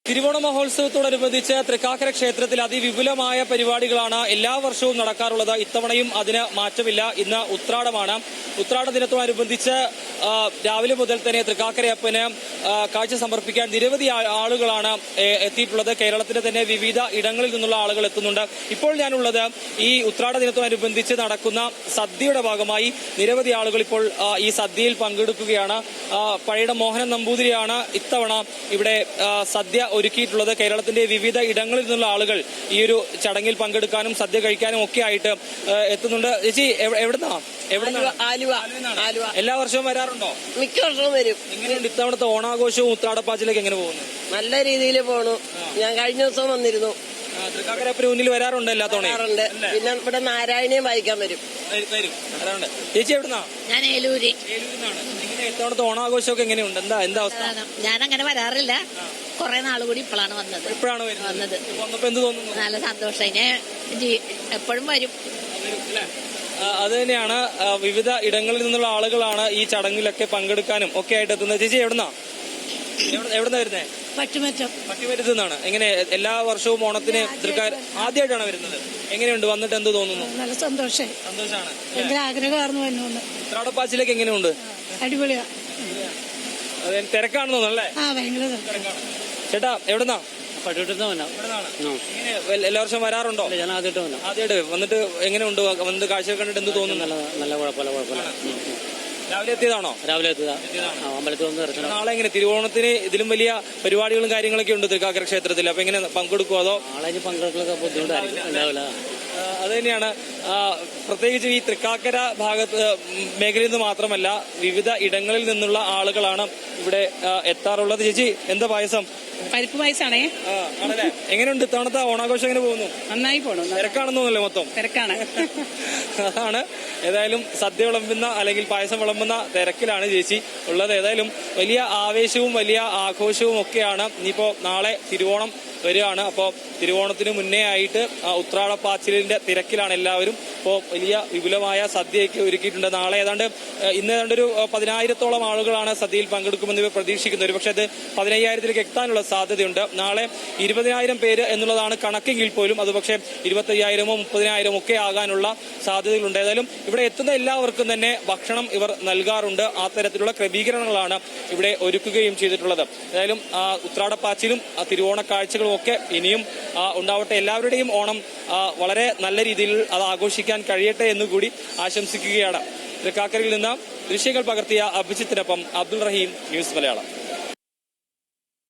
തിരുവോണ മഹോത്സവത്തോടനുബന്ധിച്ച് തൃക്കാക്കര ക്ഷേത്രത്തിൽ അതിവിപുലമായ പരിപാടികളാണ് എല്ലാ വർഷവും നടക്കാറുള്ളത്. ഇത്തവണയും അതിന് മാറ്റമില്ല. ഇന്ന് ഉത്രാടമാണ്. ഉത്രാട ദിനത്തോടനുബന്ധിച്ച് രാവിലെ മുതൽ തന്നെ തൃക്കാക്കരയപ്പന് കാഴ്ച സമർപ്പിക്കാൻ നിരവധി ആളുകളാണ് എത്തിയിട്ടുള്ളത്. കേരളത്തിന്റെ തന്നെ വിവിധ ഇടങ്ങളിൽ നിന്നുള്ള ആളുകൾ എത്തുന്നുണ്ട്. ഇപ്പോൾ ഞാനുള്ളത് ഈ ഉത്രാട ദിനത്തോടനുബന്ധിച്ച് നടക്കുന്ന സദ്യയുടെ ഭാഗമായി നിരവധി ആളുകൾ ഇപ്പോൾ ഈ സദ്യയിൽ പങ്കെടുക്കുകയാണ്. പഴയുടെ മോഹനൻ നമ്പൂതിരിയാണ് ഇത്തവണ ഇവിടെ സദ്യ ഒരുക്കിയിട്ടുള്ളത്. കേരളത്തിന്റെ വിവിധ ഇടങ്ങളിൽ നിന്നുള്ള ആളുകൾ ഈ ഒരു ചടങ്ങിൽ പങ്കെടുക്കാനും സദ്യ കഴിക്കാനും ഒക്കെ ആയിട്ട് എത്തുന്നുണ്ട്. ചേച്ചി എവിടുന്നാ? എല്ലാ വർഷവും വരാറുണ്ടോ? മിക്ക വർഷവും വരും. എങ്ങനെയുണ്ട് ഇത്തവണത്തെ ഓണാഘോഷവും ഉത്രാടപ്പാച്ചിലേക്ക് എങ്ങനെ പോകുന്നു? നല്ല രീതിയിൽ പോണു. ഞാൻ കഴിഞ്ഞ ദിവസം വന്നിരുന്നു. തൃക്കാക്കരപ്പന് മുന്നിൽ വരാറുണ്ട് എല്ലാ തവണയും. പിന്നെ ഇവിടെ നാരായണിയും വായിക്കാൻ വരും. ചേച്ചി എവിടുന്നാ? ഞാൻ ഏലൂര്. ഏലൂരിന്നാണ്. ഇത്തവണത്തെ ഓണാഘോഷമൊക്കെ എങ്ങനെയുണ്ട്? എന്താ അവസ്ഥ? ഞാനങ്ങനെ വരാറില്ല. കുറെ നാൾ കൂടി ഇപ്പോഴാണ് വന്നത്. വന്നപ്പോ എന്ത് തോന്നുന്നു? നല്ല സന്തോഷം. എപ്പോഴും വരും. അത് തന്നെയാണ്. വിവിധ ഇടങ്ങളിൽ നിന്നുള്ള ആളുകളാണ് ഈ ചടങ്ങിലൊക്കെ പങ്കെടുക്കാനും ഒക്കെ ആയിട്ട് എത്തുന്നത്. ചേച്ചി എവിടുന്നാ വരുന്നേ? പട്ടിമറ്റത്തു നിന്നാണ്. എങ്ങനെ എല്ലാ വർഷവും ഓണത്തിന് ആദ്യമായിട്ടാണ് വരുന്നത്? എങ്ങനെയുണ്ട്? വന്നിട്ട് എന്ത് തോന്നുന്നു? നല്ല സന്തോഷമാണ്. ആഗ്രഹമായിരുന്നു. ഉത്രാടപ്പാച്ചിലേക്ക് എങ്ങനെയുണ്ട്? അടിപൊളിയാ. തിരക്കാണെന്ന് തോന്നുന്നു അല്ലേ? ചേട്ടാ എവിടുന്നാ? എല്ലാ വർഷവും വരാറുണ്ടോ? ഞാൻ ആദ്യമായിട്ട് വന്നിട്ട് എങ്ങനെയുണ്ട്? വന്നിട്ട് കാഴ്ച കണ്ടിട്ട് എന്ത് തോന്നുന്നു? നല്ല കുഴപ്പമില്ല. രാവിലെ എത്തിയതാണോ? രാവിലെ അമ്പലത്തിൽ വന്ന് ദർശനം. നാളെ എങ്ങനെ തിരുവോണത്തിന് ഇതിലും വലിയ പരിപാടികളും കാര്യങ്ങളൊക്കെ ഉണ്ട് തൃക്കാക്കര ക്ഷേത്രത്തിൽ. അപ്പൊ എങ്ങനെ പങ്കെടുക്കുമോ? അതോ നാളെ പങ്കെടുക്കലൊക്കെ ബുദ്ധിമുട്ടായിരിക്കും. ഉണ്ടാവില്ല. അത് തന്നെയാണ്. പ്രത്യേകിച്ച് ഈ തൃക്കാക്കര മേഖലയിൽ നിന്ന് മാത്രമല്ല വിവിധ ഇടങ്ങളിൽ നിന്നുള്ള ആളുകളാണ് ഇവിടെ എത്താറുള്ളത്. ചേച്ചി എന്താ പായസം? പരിപ്പ് പായസാണേ. ആണല്ലേ? എങ്ങനെയുണ്ട് ഇത്തവണത്തെ ഓണാഘോഷം? എങ്ങനെ പോകുന്നു? നന്നായി പോണു. തിരക്കാണെന്നല്ലേ? മൊത്തം തിരക്കാണ്. അതാണ്. ഏതായാലും സദ്യ വിളമ്പുന്ന അല്ലെങ്കിൽ പായസം വിളമ്പുന്ന തിരക്കിലാണ് ചേച്ചി ഉള്ളത്. ഏതായാലും വലിയ ആവേശവും വലിയ ആഘോഷവും ഒക്കെയാണ്. ഇനിയിപ്പോ നാളെ തിരുവോണം വരികയാണ്. അപ്പോൾ തിരുവോണത്തിന് മുന്നേ ആയിട്ട് ഉത്രാടപ്പാച്ചിലിന്റെ തിരക്കിലാണ് എല്ലാവരും. ഇപ്പോൾ വലിയ വിപുലമായ സദ്യയൊക്കെ ഒരുക്കിയിട്ടുണ്ട്. നാളെ ഇന്ന് ഏതാണ്ട് ഒരു 10,000-ഓളം ആളുകളാണ് സദ്യയിൽ പങ്കെടുക്കുമെന്ന് പ്രതീക്ഷിക്കുന്നത്. ഒരു പക്ഷേ അത് 15,000-ലേക്ക് എത്താനുള്ള സാധ്യതയുണ്ട്. നാളെ 20,000 പേര് എന്നുള്ളതാണ് കണക്കെങ്കിൽ പോലും അത് പക്ഷേ 25,000-ഓ 30,000-ഓ ഒക്കെ ആകാനുള്ള സാധ്യതകളുണ്ട്. ഏതായാലും ഇവിടെ എത്തുന്ന എല്ലാവർക്കും തന്നെ ഭക്ഷണം ഇവർ നൽകാറുണ്ട്. ആ തരത്തിലുള്ള ക്രമീകരണങ്ങളാണ് ഇവിടെ ഒരുക്കുകയും ചെയ്തിട്ടുള്ളത്. ഏതായാലും ഉത്രാടപ്പാച്ചിലും തിരുവോണ കാഴ്ചകളും ഒക്കെ ഇനിയും ഉണ്ടാവട്ടെ. എല്ലാവരുടെയും ഓണം വളരെ നല്ല രീതിയിൽ അത് ആഘോഷിക്കാൻ കഴിയട്ടെ എന്നുകൂടി ആശംസിക്കുകയാണ്. തൃക്കാക്കരയിൽ നിന്ന് ദൃശ്യങ്ങൾ പകർത്തിയ അഭിജിത്തിനൊപ്പം അബ്ദുൾ റഹീം, ന്യൂസ് മലയാളം.